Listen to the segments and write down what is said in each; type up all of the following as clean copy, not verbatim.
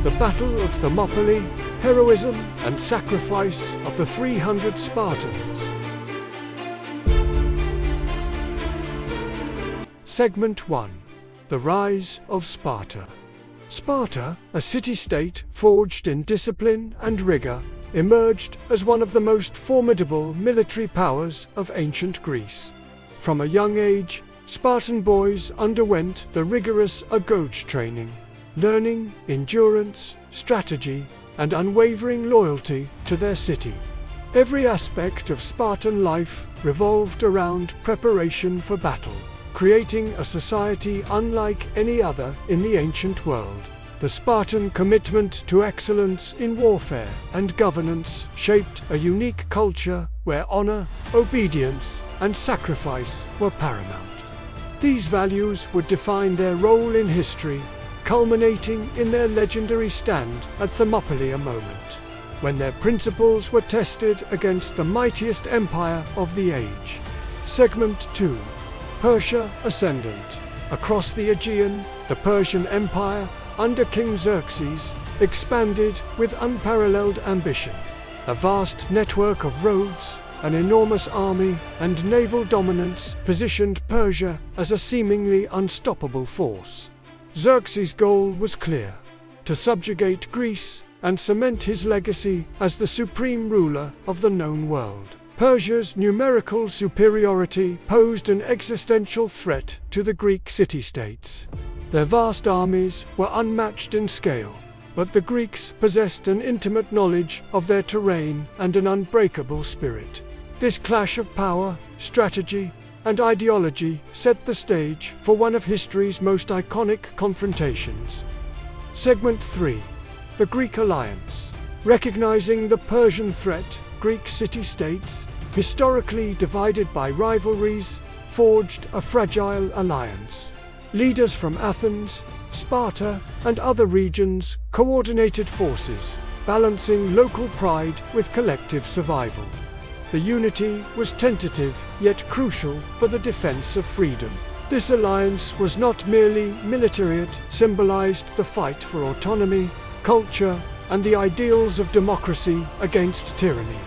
The Battle of Thermopylae, Heroism and Sacrifice of the 300 Spartans. Segment 1. The Rise of Sparta. Sparta, a city-state forged in discipline and rigor, emerged as one of the most formidable military powers of ancient Greece. From a young age, Spartan boys underwent the rigorous agoge training, learning endurance, strategy, and unwavering loyalty to their city. Every aspect of Spartan life revolved around preparation for battle, creating a society unlike any other in the ancient world. The Spartan commitment to excellence in warfare and governance shaped a unique culture where honor, obedience, and sacrifice were paramount. These values would define their role in history, culminating in their legendary stand at Thermopylae, a moment when their principles were tested against the mightiest empire of the age. Segment 2. Persia Ascendant. Across the Aegean, the Persian Empire, under King Xerxes, expanded with unparalleled ambition. A vast network of roads, an enormous army, and naval dominance positioned Persia as a seemingly unstoppable force. Xerxes' goal was clear: to subjugate Greece and cement his legacy as the supreme ruler of the known world. Persia's numerical superiority posed an existential threat to the Greek city-states. Their vast armies were unmatched in scale, but the Greeks possessed an intimate knowledge of their terrain and an unbreakable spirit. This clash of power, strategy, and ideology set the stage for one of history's most iconic confrontations. Segment 3. The Greek Alliance. Recognizing the Persian threat, Greek city-states, historically divided by rivalries, forged a fragile alliance. Leaders from Athens, Sparta, and other regions coordinated forces, balancing local pride with collective survival. The unity was tentative, yet crucial for the defense of freedom. This alliance was not merely military, it symbolized the fight for autonomy, culture, and the ideals of democracy against tyranny.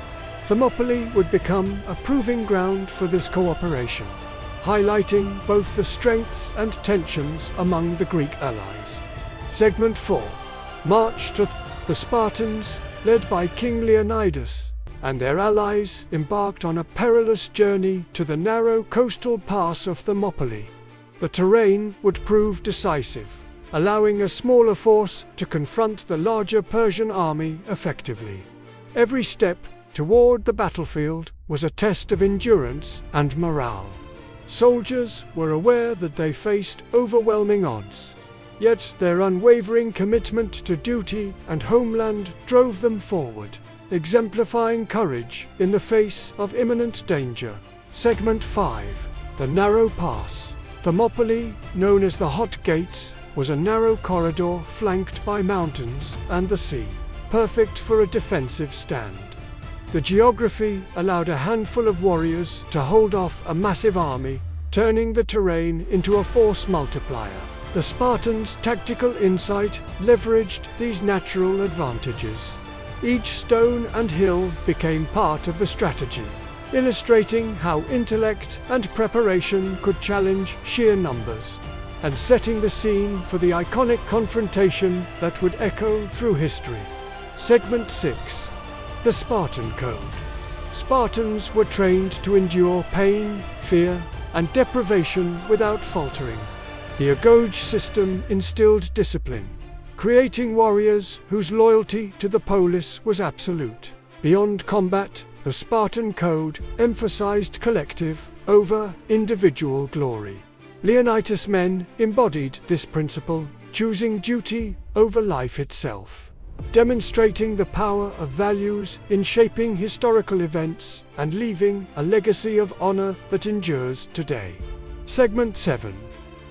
Thermopylae would become a proving ground for this cooperation, highlighting both the strengths and tensions among the Greek allies. Segment 4. March to the Spartans, led by King Leonidas, and their allies embarked on a perilous journey to the narrow coastal pass of Thermopylae. The terrain would prove decisive, allowing a smaller force to confront the larger Persian army effectively. Every step toward the battlefield was a test of endurance and morale. Soldiers were aware that they faced overwhelming odds, yet their unwavering commitment to duty and homeland drove them forward, exemplifying courage in the face of imminent danger. Segment 5. The Narrow Pass. Thermopylae, known as the Hot Gates, was a narrow corridor flanked by mountains and the sea, perfect for a defensive stand. The geography allowed a handful of warriors to hold off a massive army, turning the terrain into a force multiplier. The Spartans' tactical insight leveraged these natural advantages. Each stone and hill became part of the strategy, illustrating how intellect and preparation could challenge sheer numbers, and setting the scene for the iconic confrontation that would echo through history. Segment 6. The Spartan Code. Spartans were trained to endure pain, fear, and deprivation without faltering. The agoge system instilled discipline, creating warriors whose loyalty to the polis was absolute. Beyond combat, the Spartan Code emphasized collective over individual glory. Leonidas' men embodied this principle, choosing duty over life itself, demonstrating the power of values in shaping historical events and leaving a legacy of honor that endures today. Segment 7.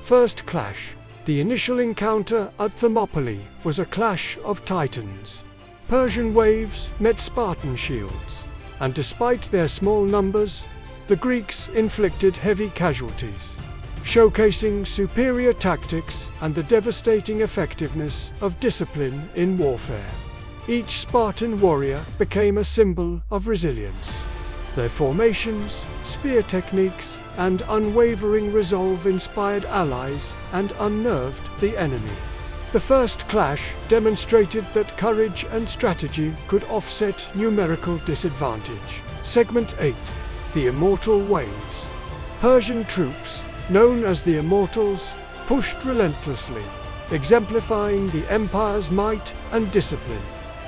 First Clash. The initial encounter at Thermopylae was a clash of titans. Persian waves met Spartan shields, and despite their small numbers, the Greeks inflicted heavy casualties. showcasing superior tactics and the devastating effectiveness of discipline in warfare. Each Spartan warrior became a symbol of resilience. Their formations, spear techniques, and unwavering resolve inspired allies and unnerved the enemy. The first clash demonstrated that courage and strategy could offset numerical disadvantage. Segment 8. The Immortal Waves. Persian troops, known as the Immortals, pushed relentlessly, exemplifying the empire's might and discipline.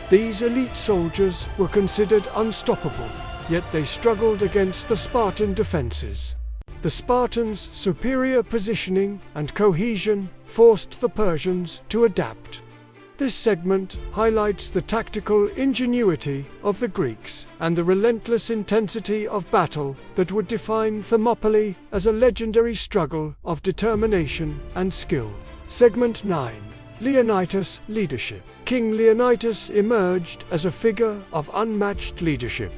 These elite soldiers were considered unstoppable, yet they struggled against the Spartan defenses. The Spartans' superior positioning and cohesion forced the Persians to adapt. This segment highlights the tactical ingenuity of the Greeks and the relentless intensity of battle that would define Thermopylae as a legendary struggle of determination and skill. Segment 9. Leonidas' leadership. King Leonidas emerged as a figure of unmatched leadership.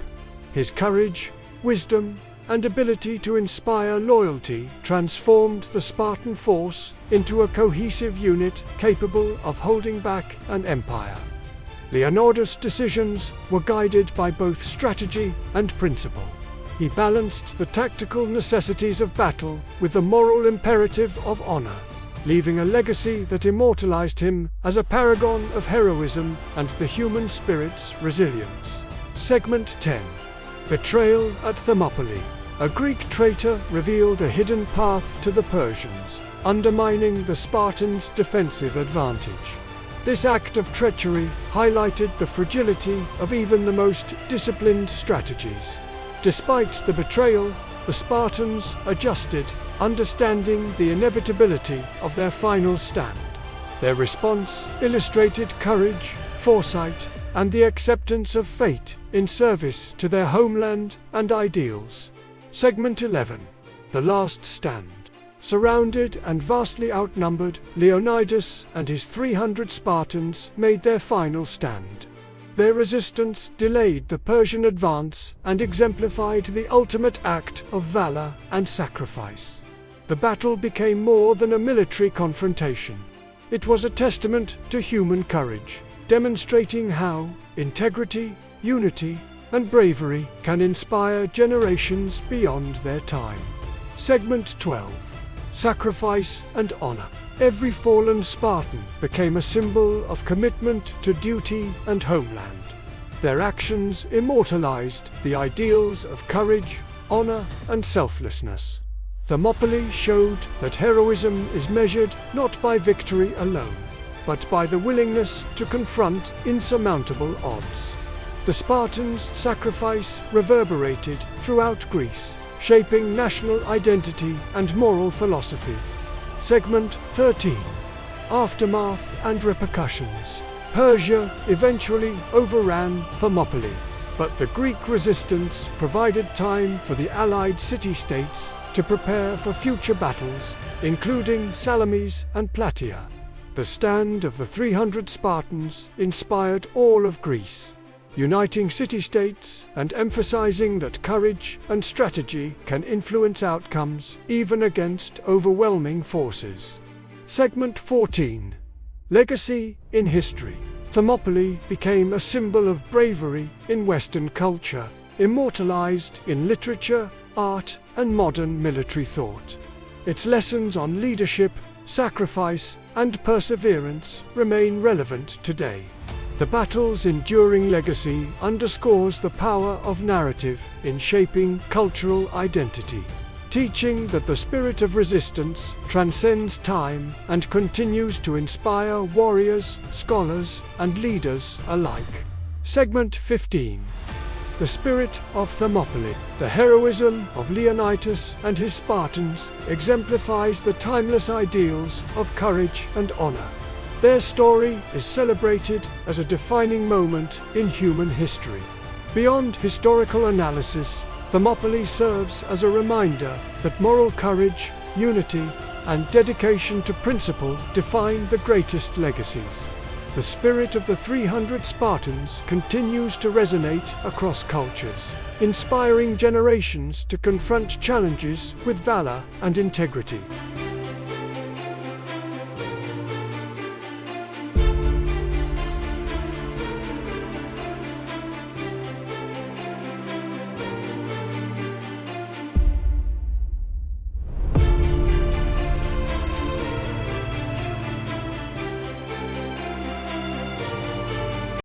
His courage, wisdom, and ability to inspire loyalty transformed the Spartan force into a cohesive unit capable of holding back an empire. Leonidas' decisions were guided by both strategy and principle. He balanced the tactical necessities of battle with the moral imperative of honor, leaving a legacy that immortalized him as a paragon of heroism and the human spirit's resilience. Segment 10. Betrayal at Thermopylae. A Greek traitor revealed a hidden path to the Persians, undermining the Spartans' defensive advantage. This act of treachery highlighted the fragility of even the most disciplined strategies. Despite the betrayal, the Spartans adjusted, understanding the inevitability of their final stand. Their response illustrated courage, foresight, and the acceptance of fate in service to their homeland and ideals. Segment 11. The Last Stand. Surrounded and vastly outnumbered, Leonidas and his 300 Spartans made their final stand. Their resistance delayed the Persian advance and exemplified the ultimate act of valor and sacrifice. The battle became more than a military confrontation. It was a testament to human courage, demonstrating how integrity, unity, and bravery can inspire generations beyond their time. Segment 12. Sacrifice and honor. Every fallen Spartan became a symbol of commitment to duty and homeland. Their actions immortalized the ideals of courage, honor, and selflessness. Thermopylae showed that heroism is measured not by victory alone, but by the willingness to confront insurmountable odds. The Spartans' sacrifice reverberated throughout Greece, shaping national identity and moral philosophy. Segment 13. Aftermath and repercussions. Persia eventually overran Thermopylae, but the Greek resistance provided time for the allied city-states to prepare for future battles, including Salamis and Plataea. The stand of the 300 Spartans inspired all of Greece, uniting city-states and emphasizing that courage and strategy can influence outcomes even against overwhelming forces. Segment 14. Legacy in history. Thermopylae became a symbol of bravery in Western culture, immortalized in literature, art, and modern military thought. Its lessons on leadership, sacrifice, and perseverance remain relevant today. The battle's enduring legacy underscores the power of narrative in shaping cultural identity, teaching that the spirit of resistance transcends time and continues to inspire warriors, scholars, and leaders alike. Segment 15. The spirit of Thermopylae. The heroism of Leonidas and his Spartans exemplifies the timeless ideals of courage and honor. Their story is celebrated as a defining moment in human history. Beyond historical analysis, Thermopylae serves as a reminder that moral courage, unity, and dedication to principle define the greatest legacies. The spirit of the 300 Spartans continues to resonate across cultures, inspiring generations to confront challenges with valor and integrity.